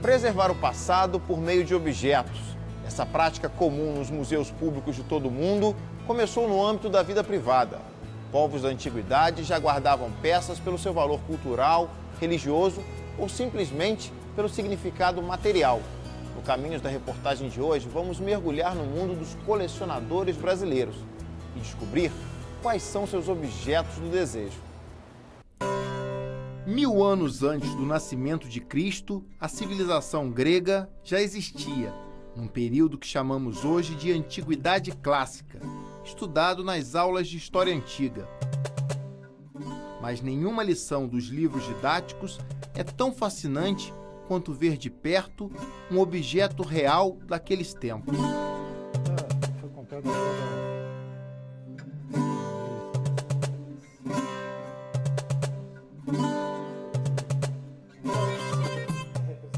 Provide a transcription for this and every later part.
Preservar o passado por meio de objetos. Essa prática comum nos museus públicos de todo o mundo começou no âmbito da vida privada. Povos da antiguidade já guardavam peças pelo seu valor cultural, religioso ou simplesmente pelo significado material. No Caminhos da Reportagem de hoje, vamos mergulhar no mundo dos colecionadores brasileiros e descobrir quais são seus objetos do desejo. 1000 anos antes do nascimento de Cristo, a civilização grega já existia, num período que chamamos hoje de Antiguidade Clássica, estudado nas aulas de História Antiga. Mas nenhuma lição dos livros didáticos é tão fascinante quanto ver de perto um objeto real daqueles tempos. Foi comprado agora.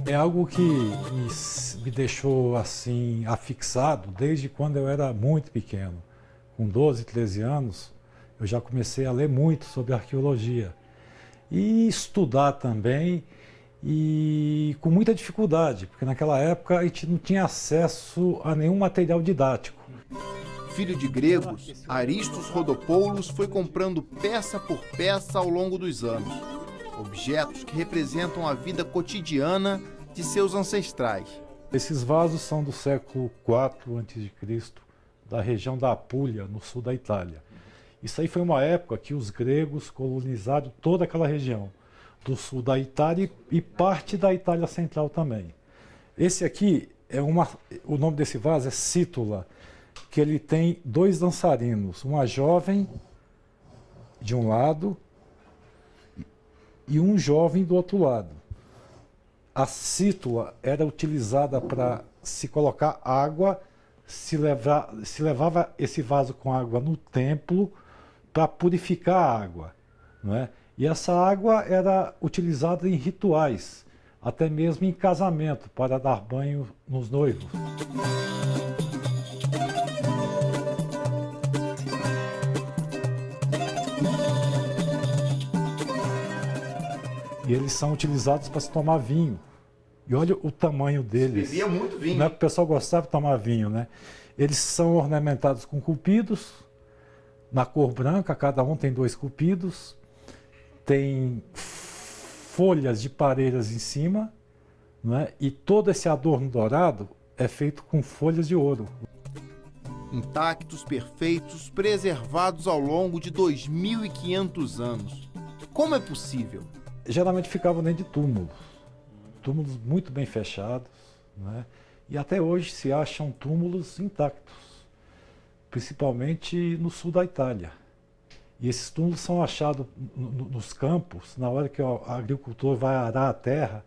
É algo que me deixou assim afixado desde quando eu era muito pequeno. Com 12, 13 anos, eu já comecei a ler muito sobre arqueologia e estudar também, e com muita dificuldade, porque naquela época a gente não tinha acesso a nenhum material didático. Filho de gregos, Aristos Rodopoulos foi comprando peça por peça ao longo dos anos. Objetos que representam a vida cotidiana de seus ancestrais. Esses vasos são do século IV a.C., da região da Apulia, no sul da Itália. Isso aí foi uma época que os gregos colonizaram toda aquela região, do sul da Itália e parte da Itália central também. Esse aqui, o nome desse vaso é Cítula, que ele tem 2 dançarinos, uma jovem de um lado e um jovem do outro lado. A cítula era utilizada para se colocar água, se levava esse vaso com água no templo para purificar a água, não é? E essa água era utilizada em rituais, até mesmo em casamento, para dar banho nos noivos. E eles são utilizados para se tomar vinho. E olha o tamanho deles. Bebia muito vinho. Não é que o pessoal gostava de tomar vinho, né? Eles são ornamentados com cupidos, na cor branca, cada um tem 2 cupidos. Tem folhas de pareiras em cima, não é? E todo esse adorno dourado é feito com folhas de ouro. Intactos, perfeitos, preservados ao longo de 2.500 anos. Como é possível? Geralmente ficavam dentro de túmulos muito bem fechados, né? E até hoje se acham túmulos intactos, principalmente no sul da Itália. E esses túmulos são achados nos campos, na hora que o agricultor vai arar a terra,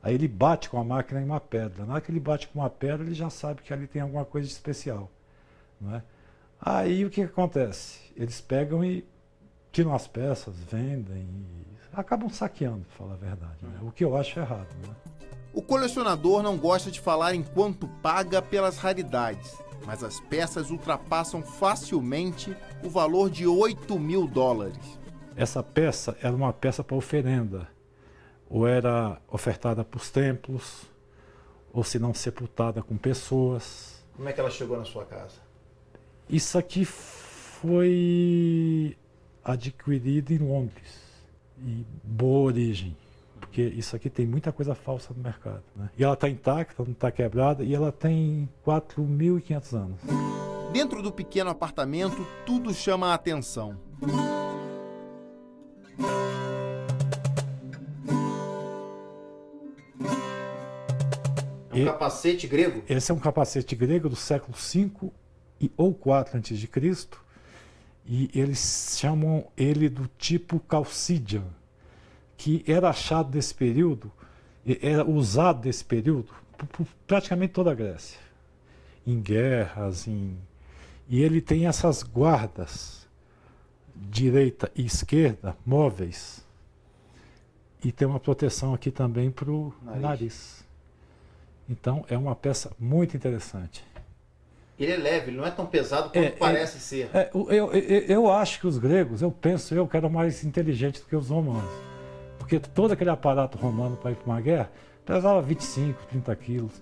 aí ele bate com a máquina em uma pedra. Na hora que ele bate com uma pedra, ele já sabe que ali tem alguma coisa de especial, não é? Aí o que acontece? Eles pegam e tiram as peças, vendem e acabam saqueando, para falar a verdade, né? O que eu acho errado, né? O colecionador não gosta de falar em quanto paga pelas raridades, mas as peças ultrapassam facilmente o valor de $8.000. Essa peça era uma peça para oferenda, ou era ofertada para os templos, ou se não sepultada com pessoas. Como é que ela chegou na sua casa? Isso aqui foi adquirido em Londres, e boa origem, porque isso aqui tem muita coisa falsa no mercado, né? E ela está intacta, não está quebrada, e ela tem 4.500 anos. Dentro do pequeno apartamento, tudo chama a atenção. É um capacete grego? Esse é um capacete grego do século V ou IV a.C., e eles chamam ele do tipo Chalcidian, que era achado desse período, era usado desse período por praticamente toda a Grécia, em guerras, e ele tem essas guardas, direita e esquerda, móveis, e tem uma proteção aqui também para o nariz. Então é uma peça muito interessante. Ele é leve, ele não é tão pesado quanto parece ser. Eu acho que os gregos, eu que eram mais inteligentes do que os romanos. Porque todo aquele aparato romano para ir para uma guerra, Pesava 25, 30 quilos.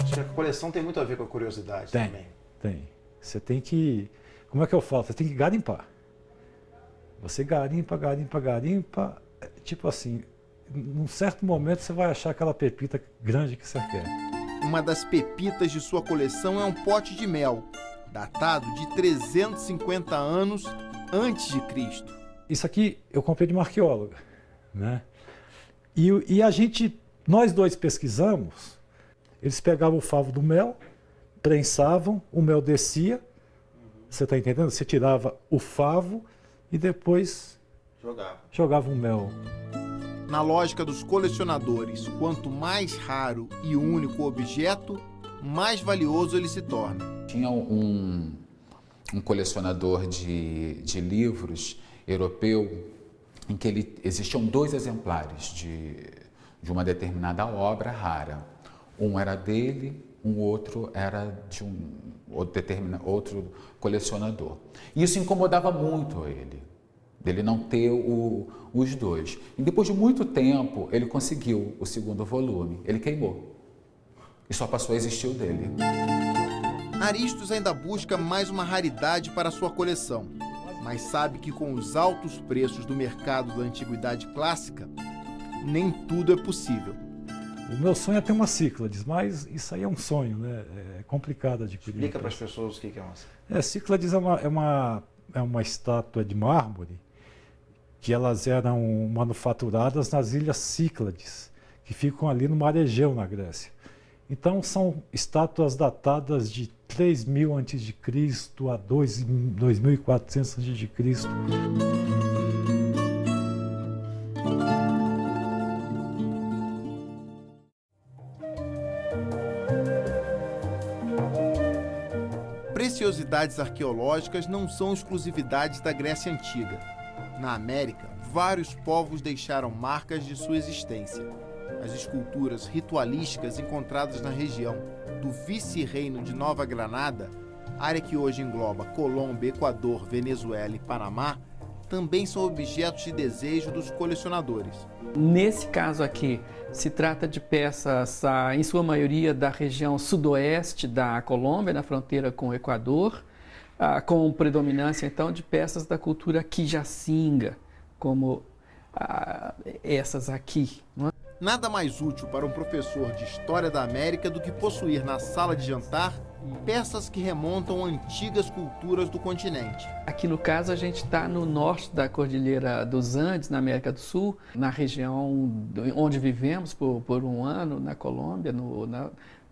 Acho que a coleção tem muito a ver com a curiosidade também. Tem. Você tem que... Como é que eu falo? Você tem que garimpar. Você garimpa. Tipo assim, num certo momento você vai achar aquela pepita grande que você quer. Uma das pepitas de sua coleção é um pote de mel, datado de 350 anos antes de Cristo. Isso aqui eu comprei de uma arqueóloga, né? E nós dois pesquisamos, eles pegavam o favo do mel, prensavam, o mel descia, você está entendendo? Você tirava o favo e depois jogava o mel. Na lógica dos colecionadores, quanto mais raro e único o objeto, mais valioso ele se torna. Tinha um colecionador de livros europeu em que outros 2 exemplares de uma determinada obra rara. Um era dele, um outro era de outro colecionador. Isso incomodava muito ele, dele não ter os 2. E depois de muito tempo, ele conseguiu o 2º volume. Ele queimou. E só passou a existir o dele. Aristos ainda busca mais uma raridade para sua coleção, mas sabe que com os altos preços do mercado da antiguidade clássica, nem tudo é possível. O meu sonho é ter uma Cíclades, mas isso aí é um sonho, né? É complicado adquirir. Explica para as pessoas o que é uma Cíclades. Cíclades é uma estátua de mármore que elas eram manufaturadas nas Ilhas Cíclades, que ficam ali no Mar Egeu, na Grécia. Então são estátuas datadas de 3.000 a.C. a 2.400 a.C. Preciosidades arqueológicas não são exclusividades da Grécia Antiga. Na América, vários povos deixaram marcas de sua existência. As esculturas ritualísticas encontradas na região do vice-reino de Nova Granada, área que hoje engloba Colômbia, Equador, Venezuela e Panamá, também são objetos de desejo dos colecionadores. Nesse caso aqui, se trata de peças, em sua maioria, da região sudoeste da Colômbia, na fronteira com o Equador, com predominância, então, de peças da cultura quijacinga, como essas aqui. Não é? Nada mais útil para um professor de História da América do que possuir na sala de jantar peças que remontam a antigas culturas do continente. Aqui no caso a gente está no norte da Cordilheira dos Andes, na América do Sul, na região onde vivemos por um ano, na Colômbia, na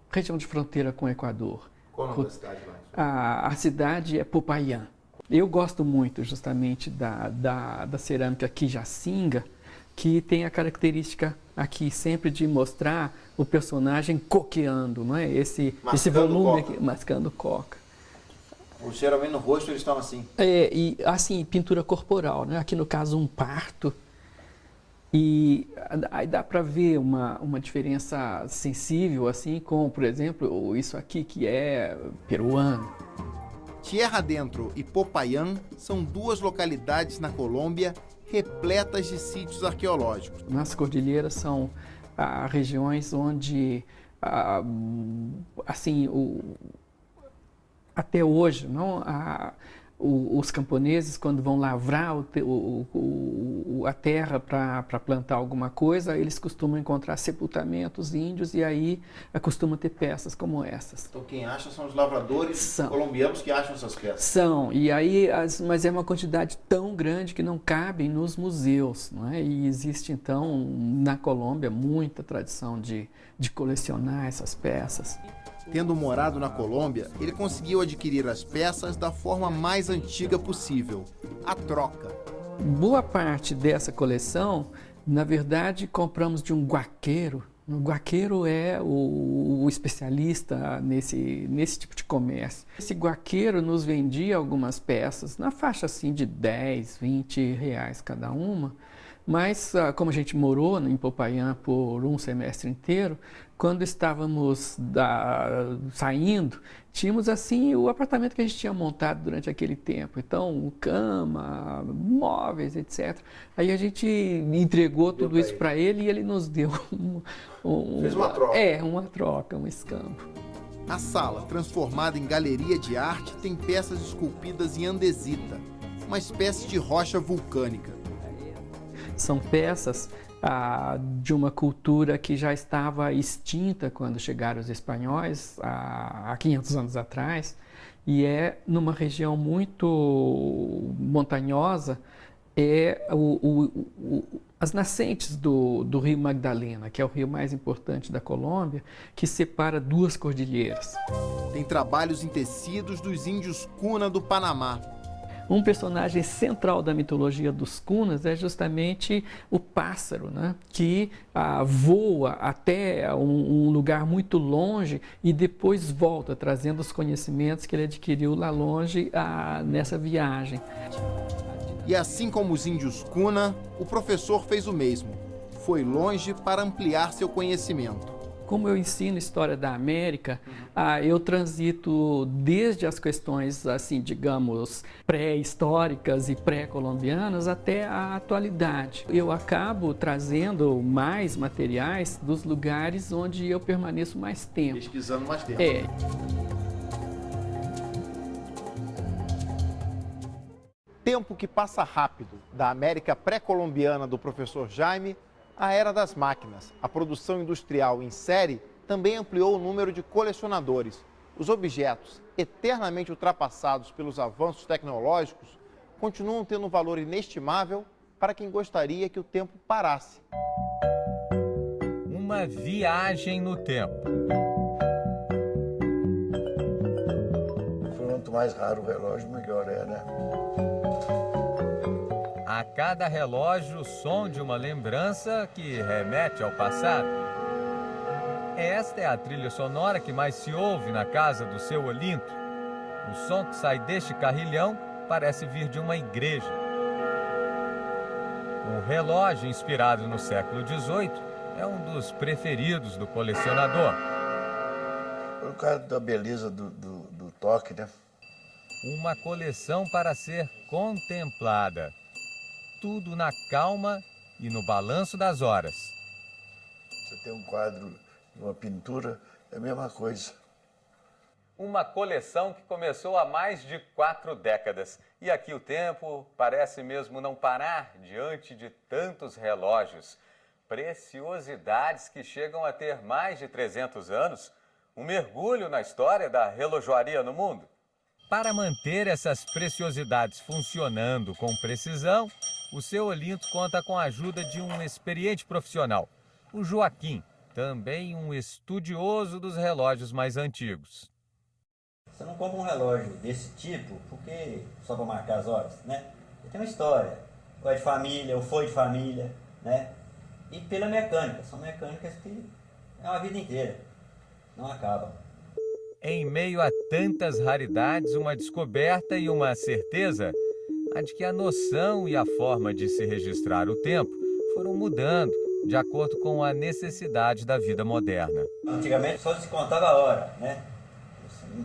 região de fronteira com o Equador. Qual o nome da cidade lá? A cidade é Popayán. Eu gosto muito justamente da cerâmica quijacinga, que tem a característica aqui sempre de mostrar o personagem coqueando, não é? Esse volume aqui, mascando coca. Geralmente no rosto eles estão assim. E assim, pintura corporal, né? Aqui no caso um parto. E aí dá para ver uma diferença sensível, assim, com, por exemplo, isso aqui que é peruano. Tierra Adentro e Popayán são 2 localidades na Colômbia repletas de sítios arqueológicos. Nas cordilheiras são regiões onde, assim, até hoje, não, os camponeses, quando vão lavrar a terra para plantar alguma coisa, eles costumam encontrar sepultamentos índios e aí costumam ter peças como essas. Então quem acha são os lavradores colombianos que acham essas peças? São, e aí, mas é uma quantidade tão grande que não cabem nos museus, não é? E existe então na Colômbia muita tradição de colecionar essas peças. Tendo morado na Colômbia, ele conseguiu adquirir as peças da forma mais antiga possível, a troca. Boa parte dessa coleção, na verdade, compramos de um guaqueiro. O guaqueiro é o especialista nesse tipo de comércio. Esse guaqueiro nos vendia algumas peças, na faixa assim de 10, 20 reais cada uma, Mas, como a gente morou em Popayán por um semestre inteiro, quando estávamos saindo, tínhamos assim o apartamento que a gente tinha montado durante aquele tempo. Então, cama, móveis, etc. Aí a gente entregou tudo isso para ele e ele nos deu Fez uma troca. Uma troca, um escambo. A sala, transformada em galeria de arte, tem peças esculpidas em andesita, uma espécie de rocha vulcânica. São peças de uma cultura que já estava extinta quando chegaram os espanhóis, há 500 anos atrás, e é numa região muito montanhosa, as nascentes do rio Magdalena, que é o rio mais importante da Colômbia, que separa duas cordilheiras. Tem trabalhos em tecidos dos índios Cuna do Panamá. Um personagem central da mitologia dos Cunas é justamente o pássaro, né? Que voa até um lugar muito longe e depois volta, trazendo os conhecimentos que ele adquiriu lá longe nessa viagem. E assim como os índios Cuna, o professor fez o mesmo. Foi longe para ampliar seu conhecimento. Como eu ensino História da América, eu transito desde as questões, assim, digamos, pré-históricas e pré-colombianas até a atualidade. Eu acabo trazendo mais materiais dos lugares onde eu permaneço mais tempo. Pesquisando mais tempo. Tempo que passa rápido, da América pré-colombiana do professor Jaime à era das máquinas. A produção industrial em série também ampliou o número de colecionadores. Os objetos, eternamente ultrapassados pelos avanços tecnológicos, continuam tendo um valor inestimável para quem gostaria que o tempo parasse. Uma viagem no tempo. Quanto mais raro o relógio, melhor é, né? A cada relógio, o som de uma lembrança que remete ao passado. Esta é a trilha sonora que mais se ouve na casa do seu Olinto. O som que sai deste carrilhão parece vir de uma igreja. O relógio, inspirado no século XVIII, é um dos preferidos do colecionador. Por causa da beleza do toque, né? Uma coleção para ser contemplada. Tudo na calma e no balanço das horas. Você tem um quadro, uma pintura, é a mesma coisa. Uma coleção que começou há mais de 4 décadas. E aqui o tempo parece mesmo não parar diante de tantos relógios. Preciosidades que chegam a ter mais de 300 anos. Um mergulho na história da relojoaria no mundo. Para manter essas preciosidades funcionando com precisão, o seu Olinto conta com a ajuda de um experiente profissional, o Joaquim, também um estudioso dos relógios mais antigos. Você não compra um relógio desse tipo porque só para marcar as horas, né? Ele tem uma história, ou é de família, ou foi de família, né? E pela mecânica, são mecânicas que é uma vida inteira, não acabam. Em meio a tantas raridades, uma descoberta e uma certeza, a de que a noção e a forma de se registrar o tempo foram mudando de acordo com a necessidade da vida moderna. Antigamente só se contava a hora, né?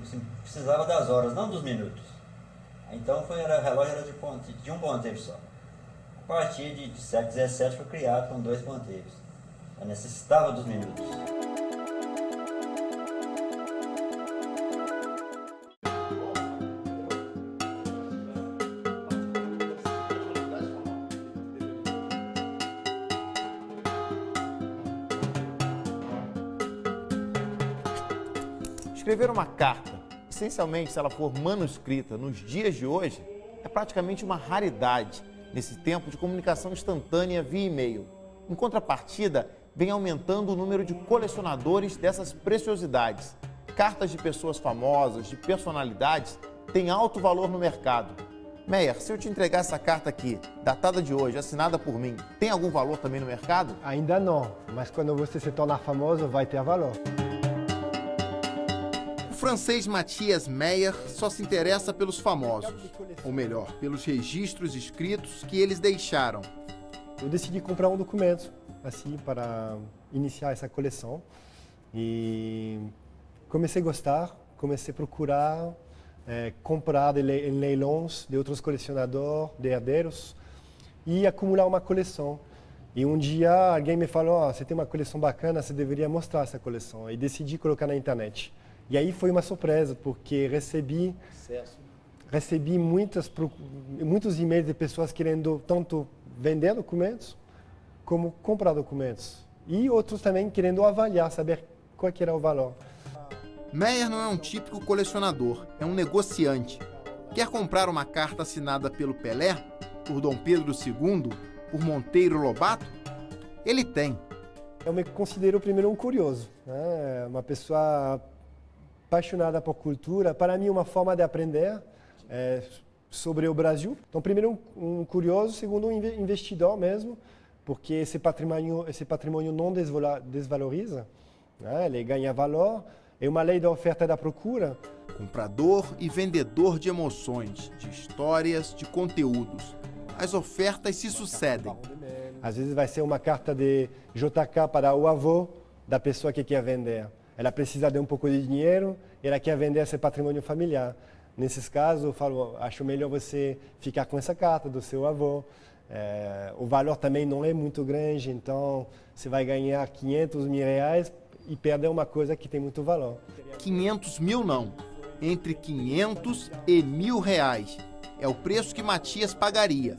Você precisava das horas, não dos minutos. Então o relógio era de um ponteiro só. A partir de século XVII foi criado com 2 ponteiros. Já necessitava dos minutos. Escrever uma carta, essencialmente se ela for manuscrita nos dias de hoje, é praticamente uma raridade nesse tempo de comunicação instantânea via e-mail. Em contrapartida, vem aumentando o número de colecionadores dessas preciosidades. Cartas de pessoas famosas, de personalidades, têm alto valor no mercado. Meyer, se eu te entregar essa carta aqui, datada de hoje, assinada por mim, tem algum valor também no mercado? Ainda não, mas quando você se tornar famoso, vai ter valor. O francês Matthias Meyer só se interessa pelos famosos, ou melhor, pelos registros escritos que eles deixaram. eu decidi comprar um documento assim para iniciar essa coleção e comecei a gostar, comecei a procurar, comprar em leilões de outros colecionadores, de herdeiros e acumular uma coleção. E um dia alguém me falou, você tem uma coleção bacana, você deveria mostrar essa coleção. E decidi colocar na internet. E aí foi uma surpresa, porque recebi muitos e-mails de pessoas querendo tanto vender documentos como comprar documentos. E outros também querendo avaliar, saber qual que era o valor. Meyer não é um típico colecionador, é um negociante. Quer comprar uma carta assinada pelo Pelé, por Dom Pedro II, por Monteiro Lobato? Ele tem. Eu me considero primeiro um curioso, né? Uma pessoa apaixonada por cultura. Para mim, uma forma de aprender sobre o Brasil. Então, primeiro um curioso, segundo um investidor mesmo, porque esse patrimônio não desvaloriza, né? Ele ganha valor. É uma lei da oferta e da procura. Comprador e vendedor de emoções, de histórias, de conteúdos. As ofertas se sucedem. Às vezes vai ser uma carta de JK para o avô da pessoa que quer vender. Ela precisa de um pouco de dinheiro e ela quer vender esse patrimônio familiar. Nesses casos, eu falo, acho melhor você ficar com essa carta do seu avô. O valor também não é muito grande, então você vai ganhar 500 mil reais e perder uma coisa que tem muito valor. 500 mil não, entre 500 e R$1.000. É o preço que Matias pagaria.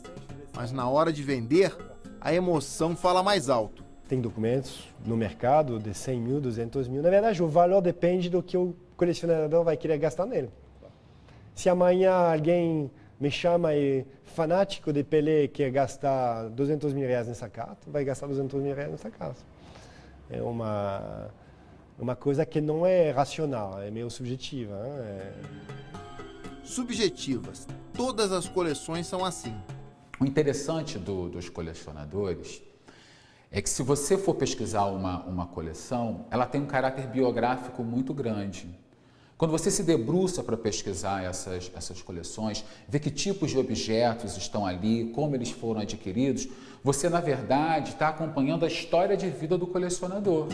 Mas na hora de vender, a emoção fala mais alto. Tem documentos no mercado de 100 mil, 200 mil. Na verdade, o valor depende do que o colecionador vai querer gastar nele. Se amanhã alguém me chama e fanático de Pelé quer gastar 200 mil reais nessa carta, vai gastar 200 mil reais nessa carta. É uma coisa que não é racional, é meio subjetiva. Né? Subjetivas. Todas as coleções são assim. O interessante dos colecionadores é que se você for pesquisar uma coleção, ela tem um caráter biográfico muito grande. Quando você se debruça para pesquisar essas coleções, ver que tipos de objetos estão ali, como eles foram adquiridos, você, na verdade, está acompanhando a história de vida do colecionador.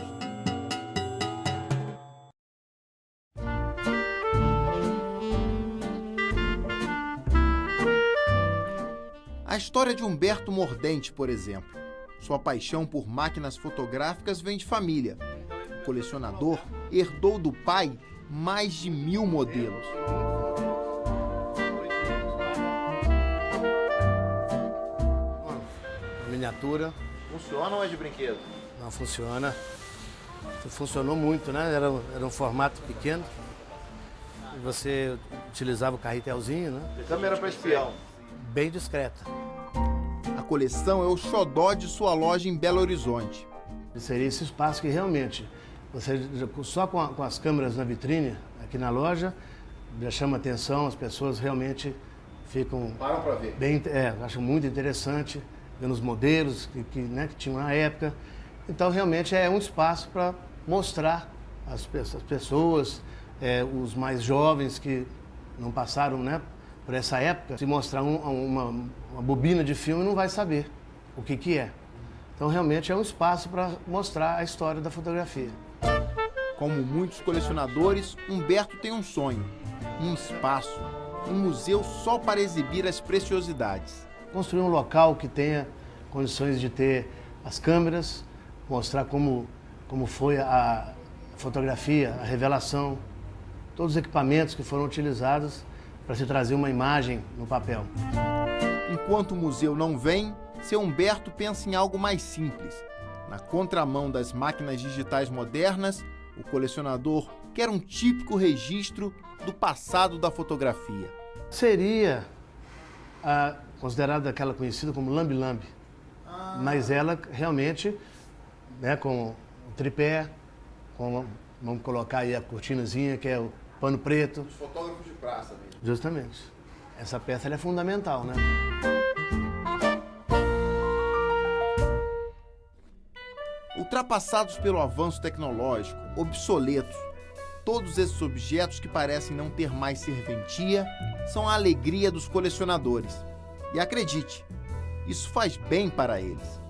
A história de Humberto Mordente, por exemplo. Sua paixão por máquinas fotográficas vem de família. O colecionador herdou do pai mais de 1000 modelos. Miniatura. Funciona ou é de brinquedo? Não funciona. Funcionou muito, né? Era um formato pequeno. E você utilizava o carretelzinho, né? A câmera para espião. Bem discreta. A coleção é o xodó de sua loja em Belo Horizonte. Seria esse espaço que realmente, você só com as câmeras na vitrine, aqui na loja, já chama atenção, as pessoas realmente ficam... Param para ver. Acham muito interessante, vendo os modelos que tinham na época. Então, realmente, é um espaço para mostrar as pessoas, os mais jovens que não passaram, né, por essa época. Se mostrar uma bobina de filme, não vai saber o que é. Então, realmente, é um espaço para mostrar a história da fotografia. Como muitos colecionadores, Humberto tem um sonho, um espaço, um museu só para exibir as preciosidades. Construir um local que tenha condições de ter as câmeras, mostrar como foi a fotografia, a revelação, todos os equipamentos que foram utilizados para se trazer uma imagem no papel. Enquanto o museu não vem, seu Humberto pensa em algo mais simples. Na contramão das máquinas digitais modernas, o colecionador quer um típico registro do passado da fotografia. Seria considerada aquela conhecida como lambe-lambe, mas ela realmente, né, com o tripé, vamos colocar aí a cortinazinha, que é o pano preto. Os fotógrafos de praça mesmo. Justamente. Essa peça ela é fundamental, né? Ultrapassados pelo avanço tecnológico, obsoletos, todos esses objetos que parecem não ter mais serventia são a alegria dos colecionadores. E acredite, isso faz bem para eles.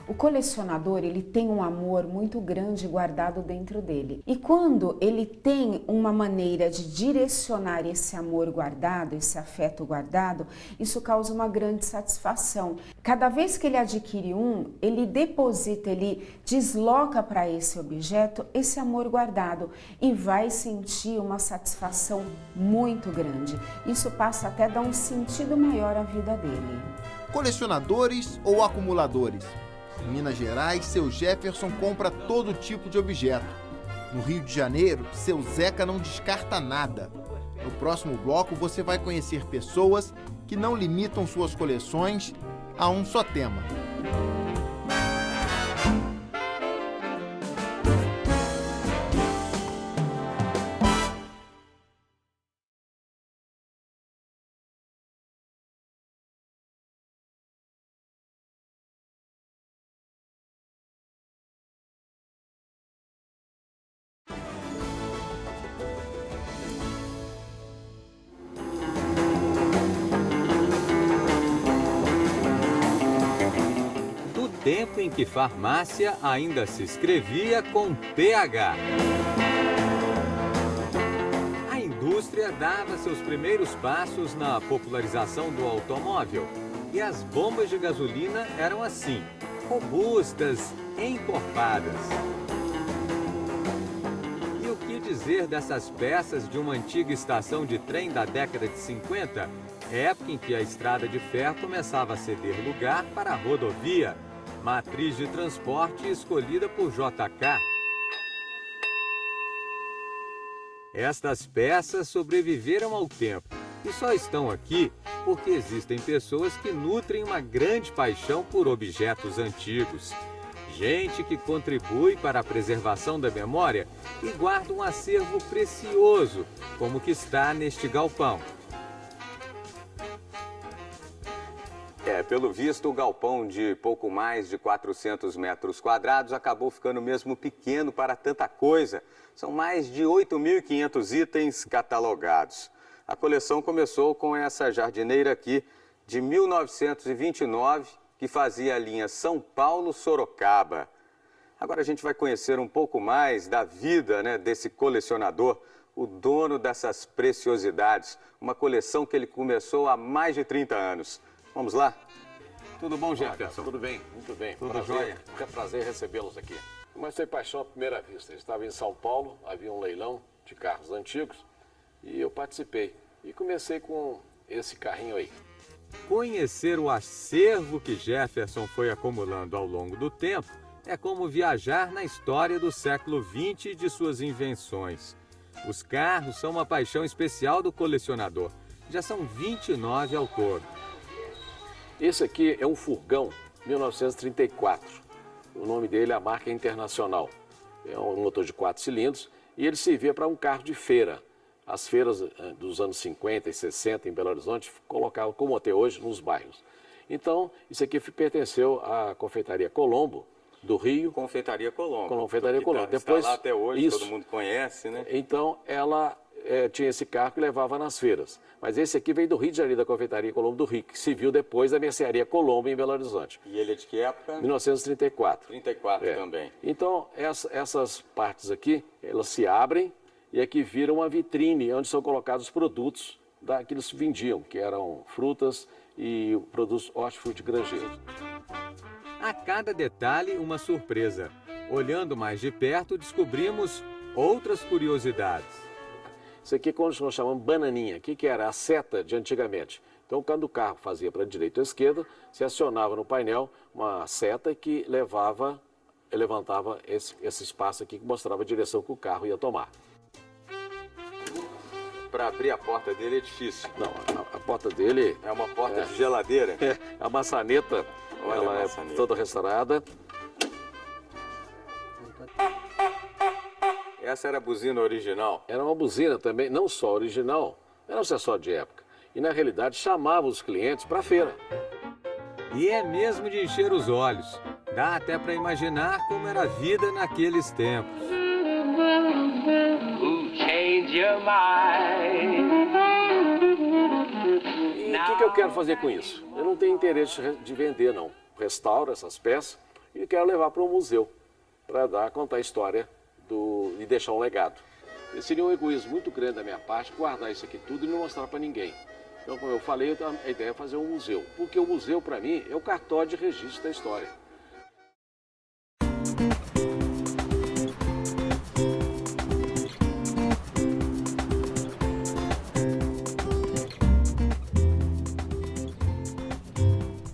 O colecionador, ele tem um amor muito grande guardado dentro dele. E quando ele tem uma maneira de direcionar esse amor guardado, esse afeto guardado, isso causa uma grande satisfação. Cada vez que ele adquire um, ele deposita, ele desloca para esse objeto esse amor guardado e vai sentir uma satisfação muito grande. Isso passa até a dar um sentido maior à vida dele. Colecionadores ou acumuladores? Em Minas Gerais, seu Jefferson compra todo tipo de objeto. No Rio de Janeiro, seu Zeca não descarta nada. No próximo bloco, você vai conhecer pessoas que não limitam suas coleções a um só tema. Tempo em que farmácia ainda se escrevia com PH. A indústria dava seus primeiros passos na popularização do automóvel e as bombas de gasolina eram assim, robustas, encorpadas. E o que dizer dessas peças de uma antiga estação de trem da década de 50, época em que a estrada de ferro começava a ceder lugar para a rodovia, matriz de transporte escolhida por JK. Estas peças sobreviveram ao tempo e só estão aqui porque existem pessoas que nutrem uma grande paixão por objetos antigos. Gente que contribui para a preservação da memória e guarda um acervo precioso, como o que está neste galpão. Pelo visto, o galpão de pouco mais de 400 metros quadrados acabou ficando mesmo pequeno para tanta coisa. São mais de 8.500 itens catalogados. A coleção começou com essa jardineira aqui, de 1929, que fazia a linha São Paulo-Sorocaba. Agora a gente vai conhecer um pouco mais da vida, desse colecionador, o dono dessas preciosidades. Uma coleção que ele começou há mais de 30 anos. Vamos lá? Tudo bom, Jefferson? Tudo bem, muito bem. Tudo jóia. É prazer recebê-los aqui. Mas foi paixão à primeira vista. Eu estava em São Paulo, havia um leilão de carros antigos e eu participei. E comecei com esse carrinho aí. Conhecer o acervo que Jefferson foi acumulando ao longo do tempo é como viajar na história do século XX e de suas invenções. Os carros são uma paixão especial do colecionador. Já são 29 ao todo. Esse aqui é um furgão 1934. O nome dele, a marca é Internacional. É um motor de 4 cilindros e ele servia para um carro de feira. As feiras dos anos 50 e 60 em Belo Horizonte colocavam, como até hoje, nos bairros. Então, isso aqui pertenceu à Confeitaria Colombo, do Rio. Confeitaria Colombo. Confeitaria Colombo. Depois, está lá até hoje, todo mundo conhece, né? Então, ela tinha esse carro que levava nas feiras. Mas esse aqui veio do Rio de Janeiro, da Confeitaria Colombo do Rio, que se viu depois da Mercearia Colombo em Belo Horizonte. E ele é de que época? 1934. 34 também. Então, essas partes aqui, elas se abrem e aqui vira uma vitrine onde são colocados os produtos que eles vendiam, que eram frutas e produtos hortifruti granjeiros. A cada detalhe, uma surpresa. Olhando mais de perto, descobrimos outras curiosidades. Isso aqui é quando nós chamamos bananinha, que era a seta de antigamente. Então, quando o carro fazia para a direita ou à esquerda, se acionava no painel uma seta que levantava esse espaço aqui que mostrava a direção que o carro ia tomar. Para abrir a porta dele é difícil. Não, a porta dele... É uma porta de geladeira? A maçaneta, ela é toda restaurada. Essa era a buzina original? Era uma buzina também, não só original, era um acessório de época. E na realidade chamava os clientes para a feira. E é mesmo de encher os olhos. Dá até para imaginar como era a vida naqueles tempos. E o que eu quero fazer com isso? Eu não tenho interesse de vender, não. Restauro essas peças e quero levar para um museu, para contar a história e deixar um legado. Seria um egoísmo muito grande da minha parte guardar isso aqui tudo e não mostrar para ninguém. Então, como eu falei, a ideia é fazer um museu, porque o museu, para mim, é o cartório de registro da história.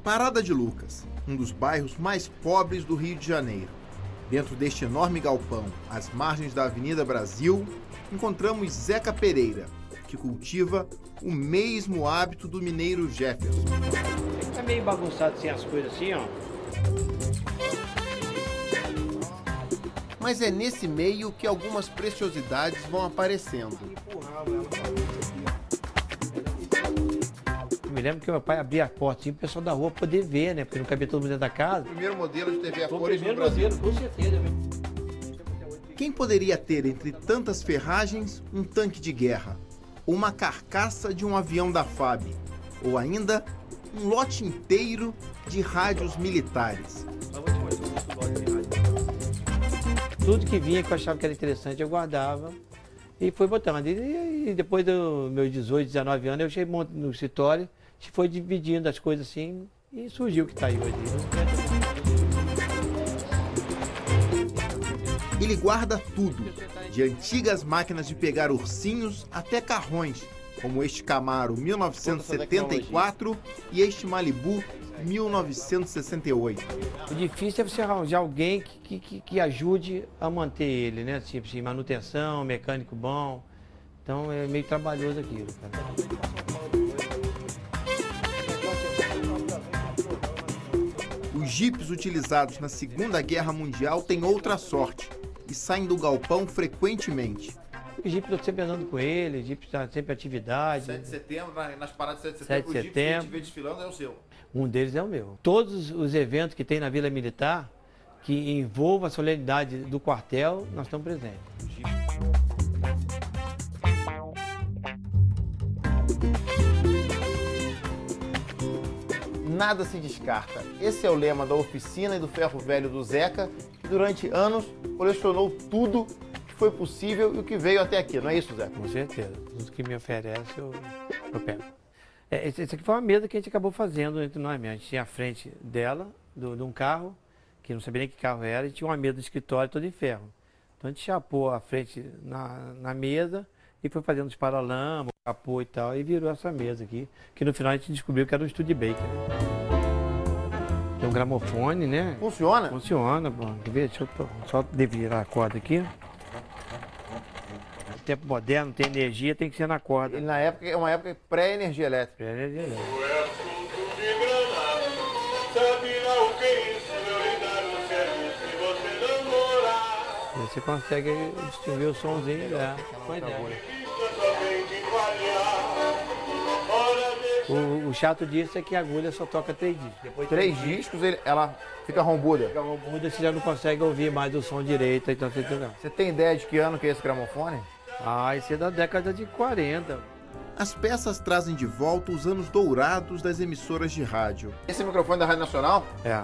Parada de Lucas, um dos bairros mais pobres do Rio de Janeiro. Dentro deste enorme galpão, às margens da Avenida Brasil, encontramos Zeca Pereira, que cultiva o mesmo hábito do mineiro Jefferson. Tá meio bagunçado assim as coisas assim, ó. Mas é nesse meio que algumas preciosidades vão aparecendo. Eu me lembro que meu pai abria a porta assim, o pessoal da rua poder ver, né? Porque não cabia todo mundo dentro da casa. Primeiro modelo de TV a Foi o cores no primeiro Brasil. modelo, com certeza. Quem poderia ter entre tantas ferragens um tanque de guerra? Ou uma carcaça de um avião da FAB? Ou ainda um lote inteiro de rádios militares? Tudo que vinha que eu achava que era interessante eu guardava e fui botando. E depois dos meus 18, 19 anos eu cheguei no escritório, a gente foi dividindo as coisas assim e surgiu o que está aí hoje. Ele guarda tudo, de antigas máquinas de pegar ursinhos até carrões, como este Camaro 1974 e este Malibu 1968. O difícil é você arranjar alguém que ajude a manter ele, né? Tipo assim, manutenção, mecânico bom. Então é meio trabalhoso aquilo, cara. Os jipes utilizados na Segunda Guerra Mundial têm outra sorte e saem do galpão frequentemente. O Jeep, estou sempre andando com ele, o Jeep está sempre em atividade. 7 de setembro, nas paradas de 7 de 7 setembro, de o Jeep que a gente setembro. vê desfilando é o seu. Um deles é o meu. Todos os eventos que tem na Vila Militar, que envolvam a solenidade do quartel, nós estamos presentes. Nada se descarta. Esse é o lema da oficina e do ferro velho do Zeca, que durante anos colecionou tudo que foi possível e o que veio até aqui. Não é isso, Zeca? Com certeza. Tudo que me oferece, eu pego. Esse aqui foi uma mesa que a gente acabou fazendo entre nós mesmos. A gente tinha a frente dela, de um carro, que não sabia nem que carro era, e tinha uma mesa de escritório toda em ferro. Então a gente chapou a frente na mesa e foi fazendo os paralamas, o capô e tal, e virou essa mesa aqui, que no final a gente descobriu que era um Studebaker. Tem um gramofone, né? Funciona? Funciona, pô. Quer ver? Deixa eu só virar a corda aqui. Tempo moderno, tem energia, tem que ser na corda. E na época, é uma época pré-energia elétrica. Pré-energia elétrica. Você consegue distinguir o somzinho, né? O chato disso é que a agulha só toca 3 discos. Depois 3 discos, ela fica rombuda. Fica rombuda, você já não consegue ouvir mais o som direito, então você tem que... Você tem ideia de que ano que é esse gramofone? Ah, esse é da década de 40. As peças trazem de volta os anos dourados das emissoras de rádio. Esse é o microfone da Rádio Nacional? É.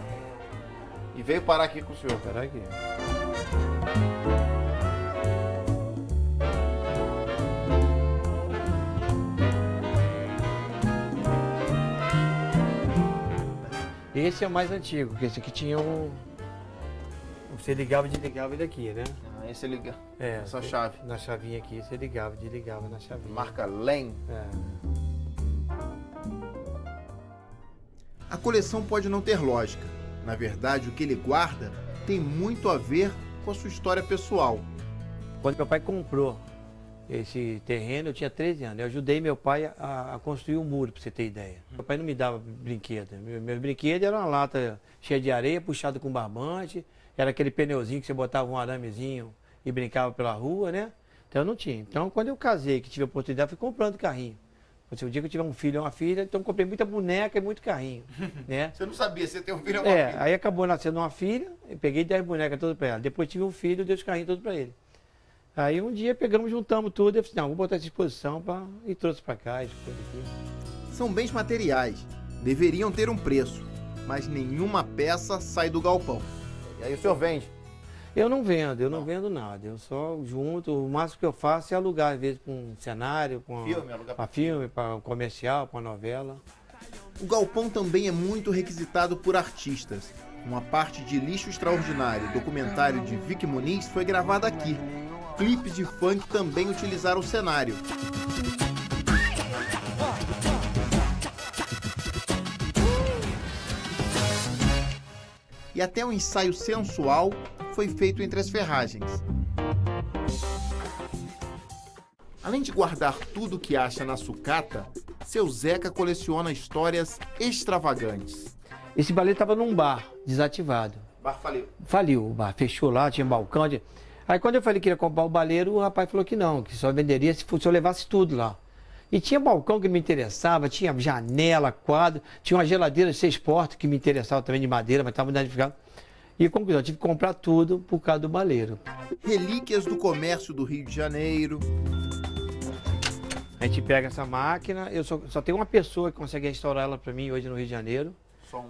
E veio parar aqui com o senhor. Parar aqui. Esse é o mais antigo, porque esse aqui tinha um... Você ligava e desligava ele aqui, né? Ah, esse liga. É. Essa chave. Na chavinha aqui, você ligava e desligava na chavinha. Marca LEM. É. A coleção pode não ter lógica. Na verdade, o que ele guarda tem muito a ver com a sua história pessoal. Quando meu pai comprou esse terreno, eu tinha 13 anos. Eu ajudei meu pai a construir um muro, para você ter ideia. Meu pai não me dava brinquedo. Meus brinquedos eram uma lata cheia de areia, puxada com barbante. Era aquele pneuzinho que você botava um aramezinho e brincava pela rua, né? Então eu não tinha. Então quando eu casei, que tive a oportunidade, fui comprando carrinho. O dia que eu tiver um filho ou uma filha, então eu comprei muita boneca e muito carrinho, né? Você não sabia se ia ter um filho ou uma filha? Aí acabou nascendo uma filha, eu peguei 10 bonecas todas para ela. Depois tive um filho, dei os carrinhos todos para ele. Aí um dia pegamos, juntamos tudo e eu falei, não, vou botar essa exposição e trouxe para cá, essa coisa aqui. São bens materiais, deveriam ter um preço, mas nenhuma peça sai do galpão. E aí o senhor vende? Eu não vendo nada, eu só junto, o máximo que eu faço é alugar, às vezes, para um cenário, para filme, para um comercial, para uma novela. O galpão também é muito requisitado por artistas. Uma parte de Lixo Extraordinário, documentário de Vicky Muniz, foi gravada aqui. Clipes de funk também utilizaram o cenário. E até um ensaio sensual foi feito entre as ferragens. Além de guardar tudo o que acha na sucata, seu Zeca coleciona histórias extravagantes. Esse baleiro estava num bar, desativado. O bar faliu? Faliu, o bar fechou lá, tinha balcão. Aí quando eu falei que ia comprar o baleiro, o rapaz falou que não, que só venderia se eu levasse tudo lá. E tinha balcão que me interessava, tinha janela, quadro, tinha uma geladeira de 6 portas que me interessava também de madeira, mas estava danificado. E conclusão, eu tive que comprar tudo por causa do baleiro. Relíquias do comércio do Rio de Janeiro. A gente pega essa máquina, eu só tenho uma pessoa que consegue restaurar ela para mim hoje no Rio de Janeiro.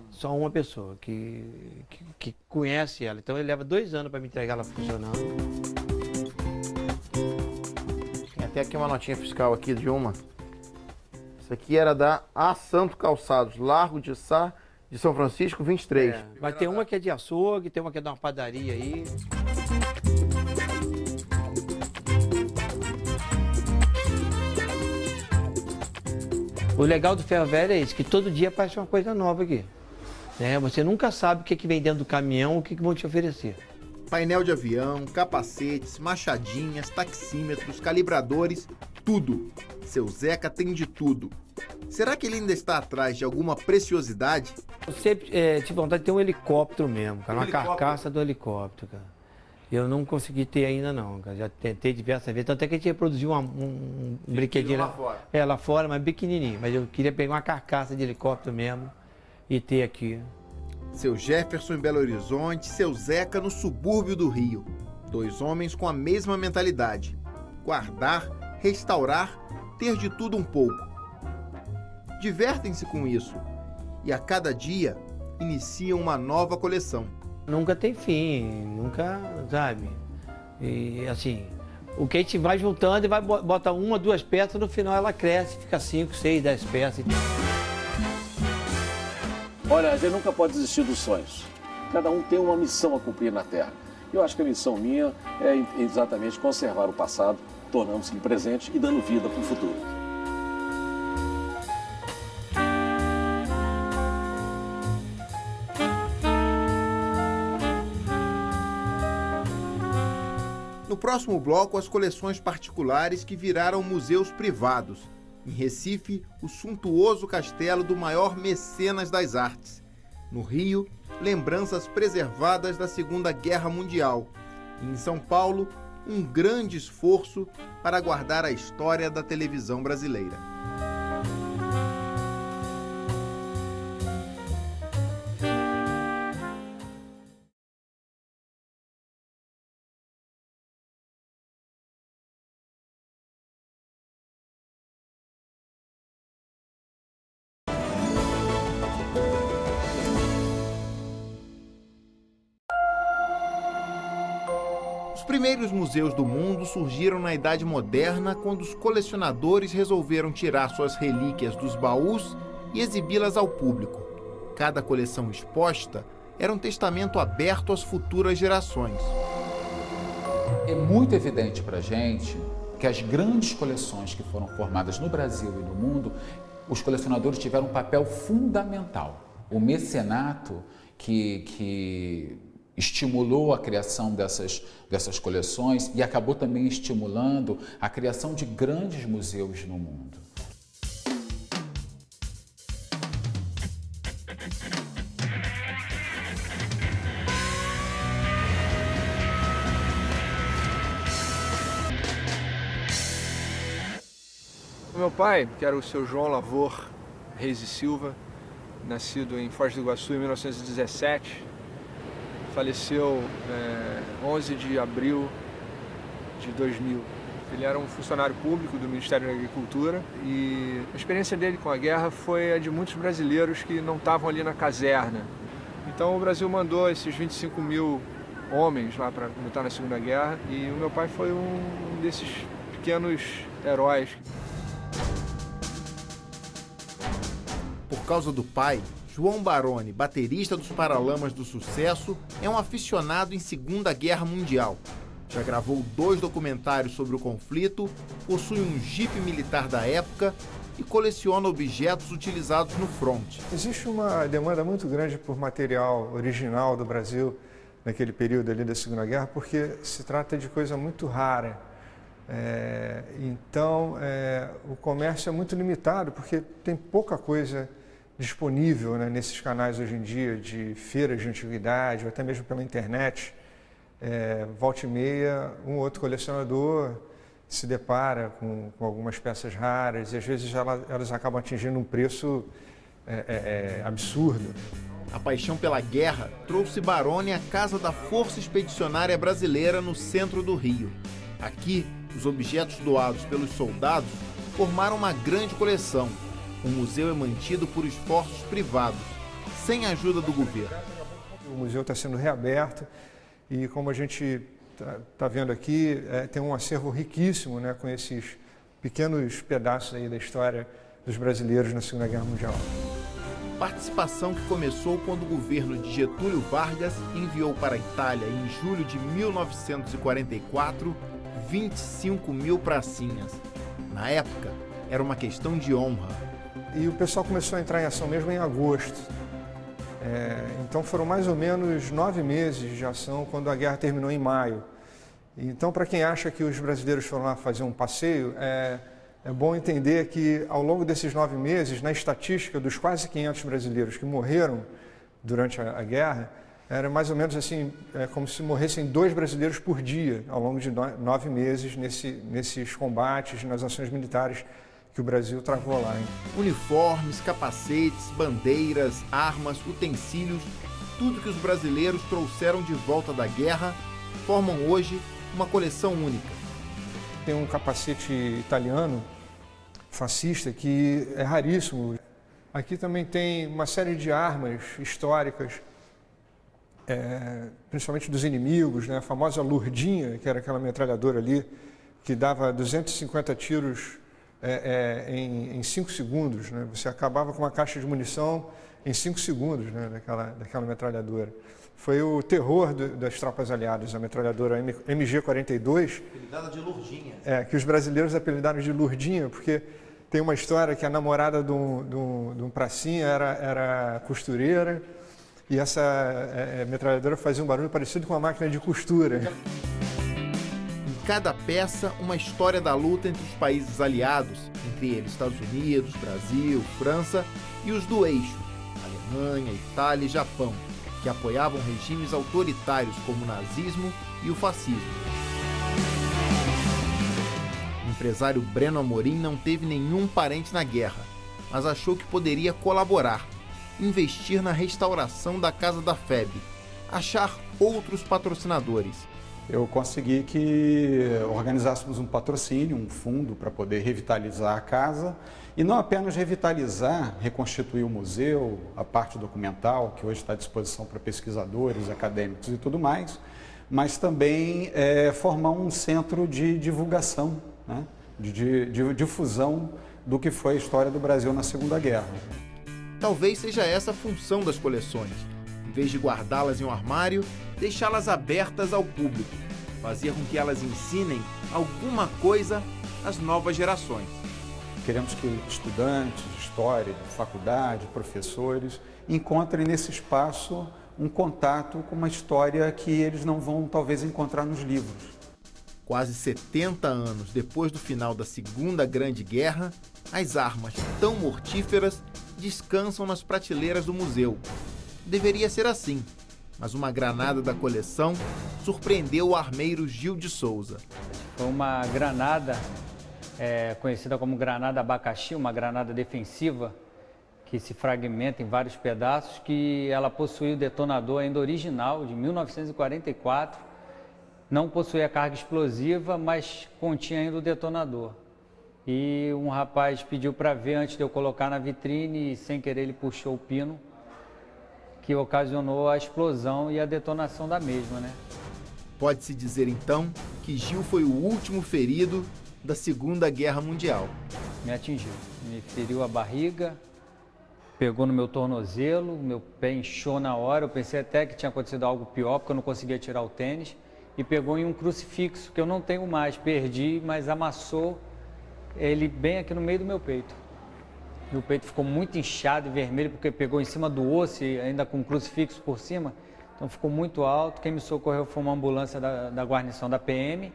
Só uma pessoa que conhece ela. Então ele leva 2 anos para me entregar ela funcionando. Tem até aqui uma notinha fiscal aqui de uma. Isso aqui era da A Santo Calçados, Largo de Sá, de São Francisco, 23. Mas tem uma que é de açougue, tem uma que é de uma padaria aí. O legal do ferro velho é isso, que todo dia aparece uma coisa nova aqui. Você nunca sabe o que vem dentro do caminhão, o que vão te oferecer. Painel de avião, capacetes, machadinhas, taxímetros, calibradores, tudo. Seu Zeca tem de tudo. Será que ele ainda está atrás de alguma preciosidade? Eu sempre tive vontade de ter um helicóptero mesmo, cara, uma carcaça do helicóptero, cara. Eu não consegui ter ainda não, cara. Já tentei diversas vezes, tanto é que a gente reproduziu um brinquedinho lá fora. Lá fora, mas pequenininho. Mas eu queria pegar uma carcaça de helicóptero mesmo e ter aqui. Seu Jefferson em Belo Horizonte, seu Zeca no subúrbio do Rio. 2 homens com a mesma mentalidade. Guardar, restaurar, ter de tudo um pouco. Divertem-se com isso. E a cada dia, iniciam uma nova coleção. Nunca tem fim, nunca, sabe? E assim, o que a gente vai juntando e vai bota 1 ou 2 peças, no final ela cresce, fica 5, 6, 10 peças. Olha, a gente nunca pode desistir dos sonhos. Cada um tem uma missão a cumprir na Terra. Eu acho que a missão minha é exatamente conservar o passado, tornando-se presente e dando vida para o futuro. No próximo bloco, as coleções particulares que viraram museus privados. Em Recife, o suntuoso castelo do maior mecenas das artes. No Rio, lembranças preservadas da Segunda Guerra Mundial. E em São Paulo, um grande esforço para guardar a história da televisão brasileira. Os primeiros museus do mundo surgiram na Idade Moderna, quando os colecionadores resolveram tirar suas relíquias dos baús e exibi-las ao público. Cada coleção exposta era um testamento aberto às futuras gerações. É muito evidente para a gente que as grandes coleções que foram formadas no Brasil e no mundo, os colecionadores tiveram um papel fundamental. O mecenato que estimulou a criação dessas coleções e acabou também estimulando a criação de grandes museus no mundo. Meu pai, que era o seu João Lavor Reis e Silva, nascido em Foz do Iguaçu em 1917, faleceu 11 de abril de 2000. Ele era um funcionário público do Ministério da Agricultura e a experiência dele com a guerra foi a de muitos brasileiros que não estavam ali na caserna. Então o Brasil mandou esses 25 mil homens lá para lutar na Segunda Guerra e o meu pai foi um desses pequenos heróis. Por causa do pai, João Baroni, baterista dos Paralamas do Sucesso, é um aficionado em Segunda Guerra Mundial. Já gravou 2 documentários sobre o conflito, possui um jipe militar da época e coleciona objetos utilizados no fronte. Existe uma demanda muito grande por material original do Brasil naquele período ali da Segunda Guerra, porque se trata de coisa muito rara. Então, o comércio é muito limitado, porque tem pouca coisa disponível, né, nesses canais hoje em dia de feiras de antiguidade, ou até mesmo pela internet. Volta e meia, um ou outro colecionador se depara com algumas peças raras e às vezes elas acabam atingindo um preço absurdo. A paixão pela guerra trouxe Baroni à casa da Força Expedicionária Brasileira no centro do Rio. Aqui, os objetos doados pelos soldados formaram uma grande coleção. O museu é mantido por esforços privados, sem a ajuda do governo. O museu está sendo reaberto e, como a gente está vendo aqui, tem um acervo riquíssimo, né, com esses pequenos pedaços aí da história dos brasileiros na Segunda Guerra Mundial. Participação que começou quando o governo de Getúlio Vargas enviou para a Itália, em julho de 1944, 25 mil pracinhas. Na época, era uma questão de honra. E o pessoal começou a entrar em ação mesmo em agosto. Então foram mais ou menos 9 meses de ação quando a guerra terminou em maio. Então, para quem acha que os brasileiros foram lá fazer um passeio, é bom entender que ao longo desses 9 meses, na estatística dos quase 500 brasileiros que morreram durante a guerra, era mais ou menos assim, como se morressem 2 brasileiros por dia ao longo de 9 meses nesses combates, nas ações militares que o Brasil travou lá. Uniformes, capacetes, bandeiras, armas, utensílios, tudo que os brasileiros trouxeram de volta da guerra formam hoje uma coleção única. Tem um capacete italiano, fascista, que é raríssimo. Aqui também tem uma série de armas históricas, principalmente dos inimigos, né? A famosa Lurdinha, que era aquela metralhadora ali, que dava 250 tiros em 5 segundos, né? Você acabava com uma caixa de munição em 5 segundos, né? daquela metralhadora. Foi o terror das tropas aliadas, a metralhadora MG-42. Apelidada de Lurdinha. Que os brasileiros apelidaram de Lurdinha, porque tem uma história que a namorada de um pracinha era costureira e essa metralhadora fazia um barulho parecido com uma máquina de costura. Cada peça, uma história da luta entre os países aliados, entre eles Estados Unidos, Brasil, França e os do eixo, Alemanha, Itália e Japão, que apoiavam regimes autoritários como o nazismo e o fascismo. O empresário Breno Amorim não teve nenhum parente na guerra, mas achou que poderia colaborar, investir na restauração da Casa da FEB, achar outros patrocinadores. Eu consegui que organizássemos um patrocínio, um fundo para poder revitalizar a casa e não apenas revitalizar, reconstituir o museu, a parte documental, que hoje está à disposição para pesquisadores, acadêmicos e tudo mais, mas também formar um centro de divulgação, né? de difusão do que foi a história do Brasil na Segunda Guerra. Talvez seja essa a função das coleções. Em vez de guardá-las em um armário, deixá-las abertas ao público, fazer com que elas ensinem alguma coisa às novas gerações. Queremos que estudantes de história, de faculdade, professores, encontrem nesse espaço um contato com uma história que eles não vão talvez encontrar nos livros. Quase 70 anos depois do final da Segunda Grande Guerra, as armas tão mortíferas descansam nas prateleiras do museu. Deveria ser assim, mas uma granada da coleção surpreendeu o armeiro Gil de Souza. Foi uma granada conhecida como granada abacaxi, uma granada defensiva que se fragmenta em vários pedaços, que ela possui o detonador ainda original de 1944 Não possuía carga explosiva, mas continha ainda o detonador. E um rapaz pediu para ver antes de eu colocar na vitrine e sem querer ele puxou o pino, que ocasionou a explosão e a detonação da mesma, né? Pode-se dizer então que Gil foi o último ferido da Segunda Guerra Mundial. Me atingiu, me feriu a barriga, pegou no meu tornozelo, meu pé inchou na hora, eu pensei até que tinha acontecido algo pior, porque eu não conseguia tirar o tênis, e pegou em um crucifixo, que eu não tenho mais, perdi, mas amassou ele bem aqui no meio do meu peito. Meu peito ficou muito inchado e vermelho, porque pegou em cima do osso e ainda com um crucifixo por cima, então ficou muito alto. Quem me socorreu foi uma ambulância da guarnição da PM,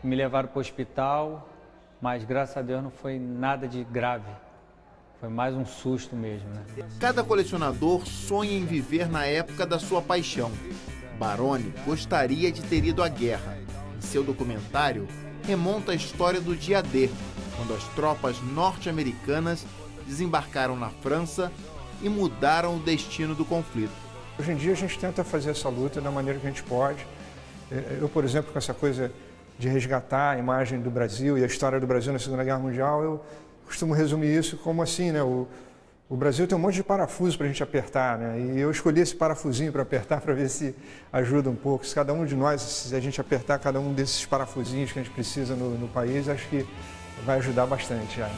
me levaram para o hospital, mas graças a Deus não foi nada de grave. Foi mais um susto mesmo, né? Cada colecionador sonha em viver na época da sua paixão. Baroni gostaria de ter ido à guerra. Em seu documentário, remonta a história do dia D, quando as tropas norte-americanas desembarcaram na França e mudaram o destino do conflito. Hoje em dia a gente tenta fazer essa luta da maneira que a gente pode. Eu, por exemplo, com essa coisa de resgatar a imagem do Brasil e a história do Brasil na Segunda Guerra Mundial, eu costumo resumir isso como assim, né? O Brasil tem um monte de parafusos para a gente apertar, né? E eu escolhi esse parafusinho para apertar para ver se ajuda um pouco. Se cada um de nós, se a gente apertar cada um desses parafusinhos que a gente precisa no país, acho que vai ajudar bastante já.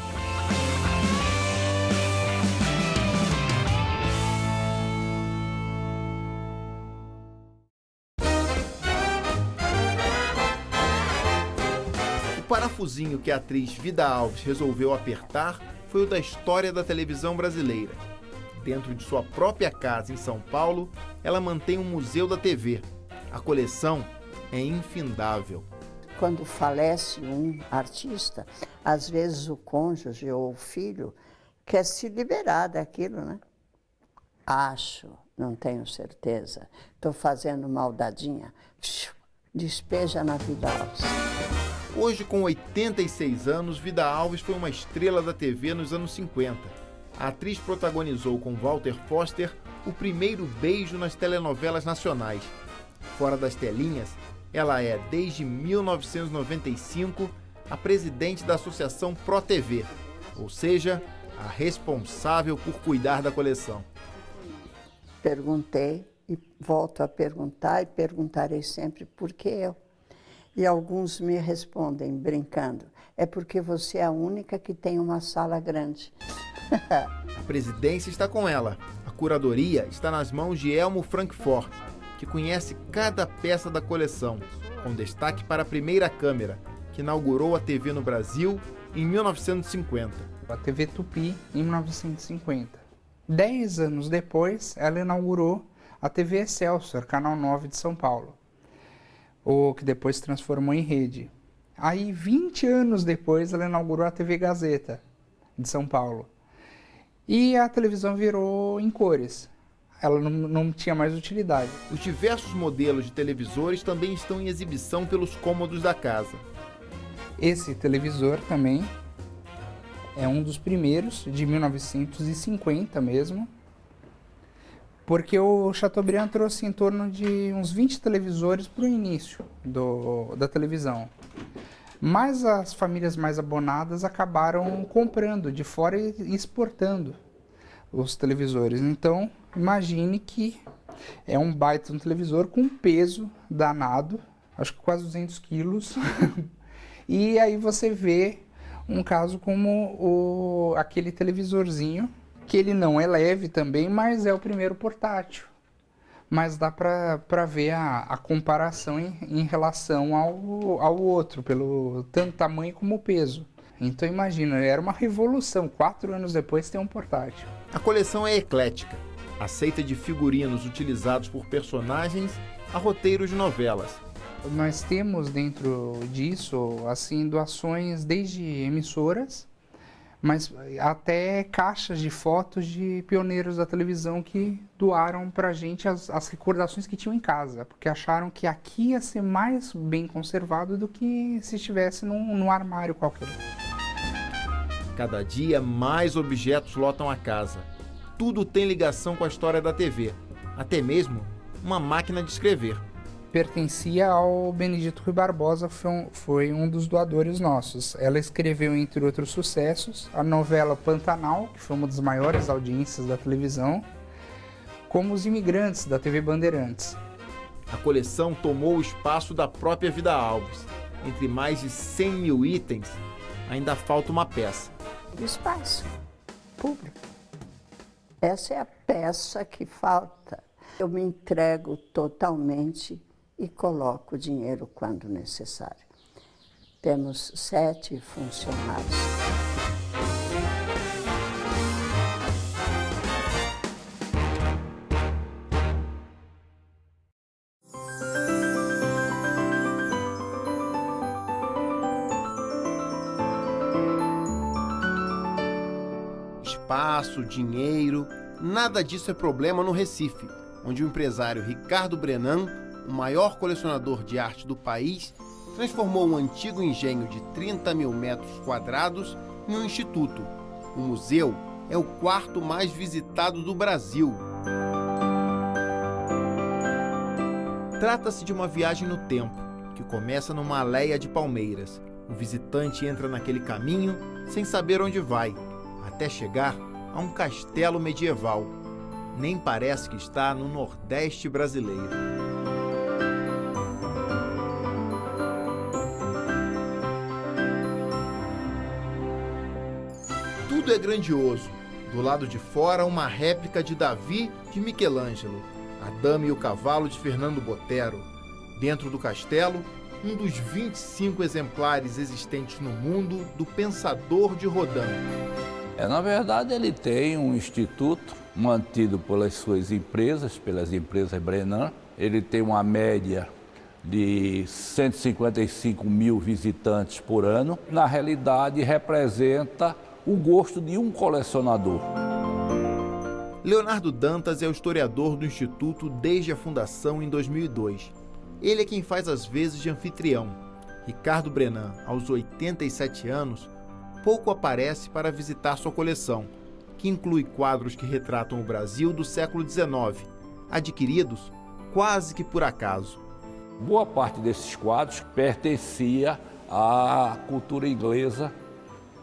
O parafusinho que a atriz Vida Alves resolveu apertar foi o da história da televisão brasileira. Dentro de sua própria casa em São Paulo, ela mantém um museu da TV. A coleção é infindável. Quando falece um artista, às vezes o cônjuge ou o filho quer se liberar daquilo, né? Acho, não tenho certeza. Estou fazendo maldadinha. Despeja na Vida Alves. Hoje, com 86 anos, Vida Alves foi uma estrela da TV nos anos 50. A atriz protagonizou com Walter Foster o primeiro beijo nas telenovelas nacionais. Fora das telinhas, ela é, desde 1995, a presidente da Associação Pro TV, ou seja, a responsável por cuidar da coleção. Perguntei e volto a perguntar e perguntarei sempre por que eu. E alguns me respondem, brincando, é porque você é a única que tem uma sala grande. A presidência está com ela. A curadoria está nas mãos de Elmo Frankfort, que conhece cada peça da coleção, com destaque para a primeira câmera, que inaugurou a TV no Brasil em 1950. A TV Tupi, em 1950. 10 anos depois, ela inaugurou a TV Excelsior, Canal 9 de São Paulo, o que depois se transformou em rede. Aí, 20 anos depois, ela inaugurou a TV Gazeta, de São Paulo. E a televisão virou em cores. Ela não tinha mais utilidade. Os diversos modelos de televisores também estão em exibição pelos cômodos da casa. Esse televisor também é um dos primeiros, de 1950 mesmo, porque o Chateaubriand trouxe em torno de uns 20 televisores para o início da televisão. Mas as famílias mais abonadas acabaram comprando de fora e exportando os televisores. Então, imagine que é um baita um televisor com peso danado, acho que quase 200 quilos. E aí você vê um caso como aquele televisorzinho, que ele não é leve também, mas é o primeiro portátil. Mas dá para ver a comparação em relação ao outro, pelo tanto tamanho como peso. Então imagina, era uma revolução, 4 anos depois tem um portátil. A coleção é eclética, aceita de figurinos utilizados por personagens a roteiros de novelas. Nós temos dentro disso, assim, doações desde emissoras, mas até caixas de fotos de pioneiros da televisão que doaram pra gente as recordações que tinham em casa, porque acharam que aqui ia ser mais bem conservado do que se estivesse num armário qualquer. Cada dia mais objetos lotam a casa. Tudo tem ligação com a história da TV, até mesmo uma máquina de escrever. pertencia ao Benedito Rui Barbosa, foi um dos doadores nossos. Ela escreveu, entre outros sucessos, a novela Pantanal, que foi uma das maiores audiências da televisão, como Os Imigrantes, da TV Bandeirantes. A coleção tomou o espaço da própria Vida Alves. Entre mais de 100 mil itens, ainda falta uma peça. Espaço público. Essa é a peça que falta. Eu me entrego totalmente e coloco o dinheiro quando necessário. Temos 7 funcionários. Espaço, dinheiro, nada disso é problema no Recife, onde o empresário Ricardo Brenan, o maior colecionador de arte do país, transformou um antigo engenho de 30 mil metros quadrados em um instituto. O museu é o 4º mais visitado do Brasil. Trata-se de uma viagem no tempo, que começa numa aléia de palmeiras. O visitante entra naquele caminho sem saber onde vai, até chegar a um castelo medieval. Nem parece que está no Nordeste brasileiro. Tudo é grandioso. Do lado de fora, uma réplica de Davi de Michelangelo, a Dama e o Cavalo de Fernando Botero. Dentro do castelo, um dos 25 exemplares existentes no mundo do Pensador de Rodin. Na verdade, ele tem um instituto mantido pelas suas empresas, pelas empresas Brenan. Ele tem uma média de 155 mil visitantes por ano. Na realidade, representa o gosto de um colecionador. Leonardo Dantas é o historiador do Instituto desde a fundação em 2002. Ele é quem faz as vezes de anfitrião. Ricardo Brenan, aos 87 anos, pouco aparece para visitar sua coleção, que inclui quadros que retratam o Brasil do século XIX, adquiridos quase que por acaso. Boa parte desses quadros pertencia à cultura inglesa,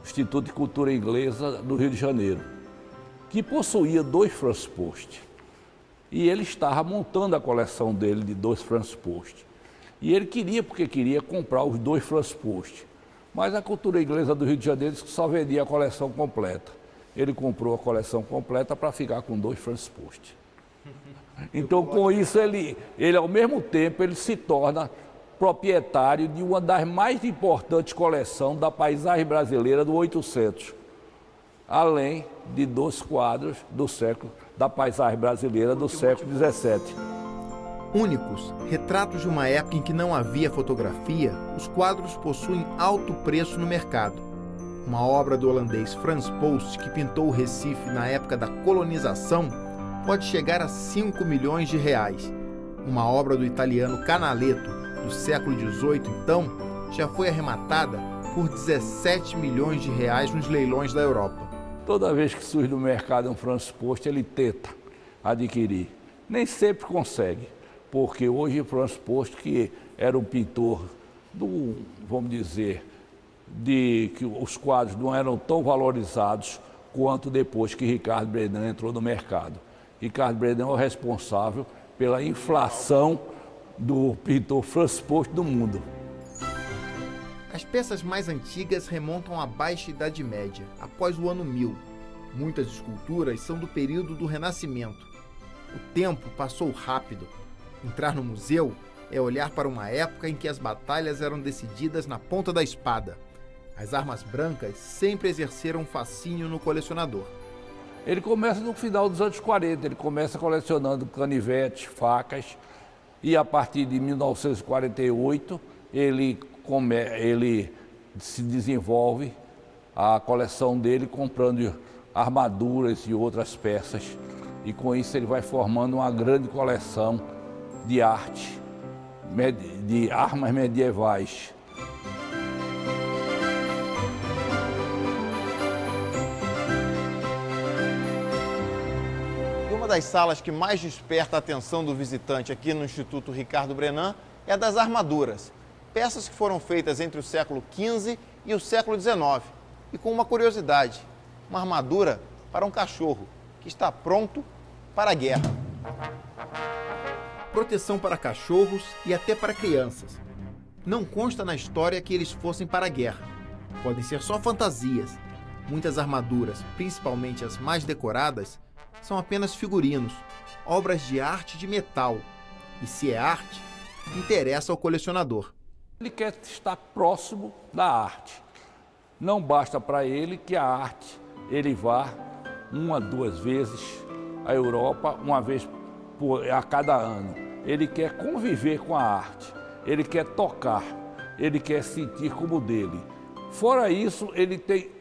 Instituto de Cultura Inglesa do Rio de Janeiro, que possuía 2 France Post. E ele estava montando a coleção dele de 2 France Post. E ele queria comprar os 2 France Post. Mas a cultura inglesa do Rio de Janeiro disse que só vendia a coleção completa. Ele comprou a coleção completa para ficar com 2 France Post. Então, com isso, ele ao mesmo tempo, ele se torna proprietário de uma das mais importantes coleções da paisagem brasileira do 800, além de 2 quadros da paisagem brasileira do século XVII. Únicos, retratos de uma época em que não havia fotografia, os quadros possuem alto preço no mercado. Uma obra do holandês Frans Post, que pintou o Recife na época da colonização, pode chegar a 5 milhões de reais. Uma obra do italiano Canaletto, do século XVIII, então, já foi arrematada por 17 milhões de reais nos leilões da Europa. Toda vez que surge no mercado um Frans Post, ele tenta adquirir. Nem sempre consegue, porque hoje o Frans Post, que era um pintor vamos dizer, de que os quadros não eram tão valorizados quanto depois que Ricardo Brenan entrou no mercado. Ricardo Brenan é o responsável pela inflação do pintor Frans Post do mundo. As peças mais antigas remontam à Baixa Idade Média, após o ano 1000. Muitas esculturas são do período do Renascimento. O tempo passou rápido. Entrar no museu é olhar para uma época em que as batalhas eram decididas na ponta da espada. As armas brancas sempre exerceram um fascínio no colecionador. Ele começa no final dos anos 40, ele começa colecionando canivetes, facas, e a partir de 1948 ele se desenvolve a coleção dele comprando armaduras e outras peças. E com isso ele vai formando uma grande coleção de arte, de armas medievais. das salas que mais desperta a atenção do visitante aqui no Instituto Ricardo Brenan é a das armaduras. Peças que foram feitas entre o século XV e o século XIX. E com uma curiosidade, uma armadura para um cachorro que está pronto para a guerra. Proteção para cachorros e até para crianças. Não consta na história que eles fossem para a guerra. Podem ser só fantasias. Muitas armaduras, principalmente as mais decoradas, são apenas figurinos, obras de arte de metal. E se é arte, interessa ao colecionador. Ele quer estar próximo da arte. Não basta para ele que a arte ele vá 1 a 2 vezes à Europa, uma vez a cada ano. Ele quer conviver com a arte, ele quer tocar, ele quer sentir como dele. Fora isso, ele tem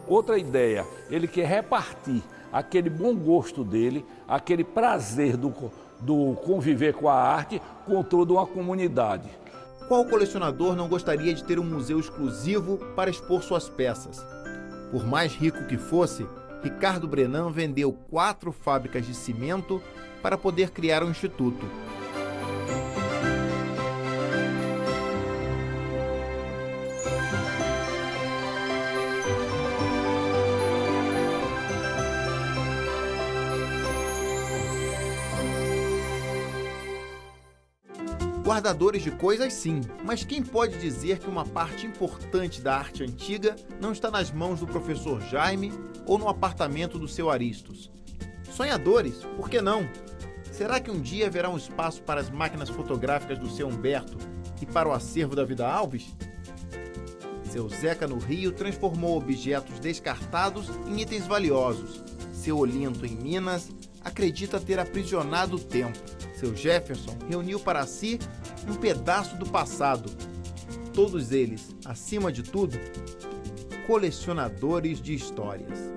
outra ideia, ele quer repartir aquele bom gosto dele, aquele prazer do conviver com a arte com toda uma comunidade. Qual colecionador não gostaria de ter um museu exclusivo para expor suas peças? Por mais rico que fosse, Ricardo Brenan vendeu 4 fábricas de cimento para poder criar um instituto. Guardadores de coisas, sim, mas quem pode dizer que uma parte importante da arte antiga não está nas mãos do professor Jaime ou no apartamento do seu Aristos? Sonhadores, por que não? Será que um dia haverá um espaço para as máquinas fotográficas do seu Humberto e para o acervo da Vida Alves? Seu Zeca no Rio transformou objetos descartados em itens valiosos. Seu Olinto em Minas acredita ter aprisionado o tempo. Seu Jefferson reuniu para si um pedaço do passado. Todos eles, acima de tudo, colecionadores de histórias.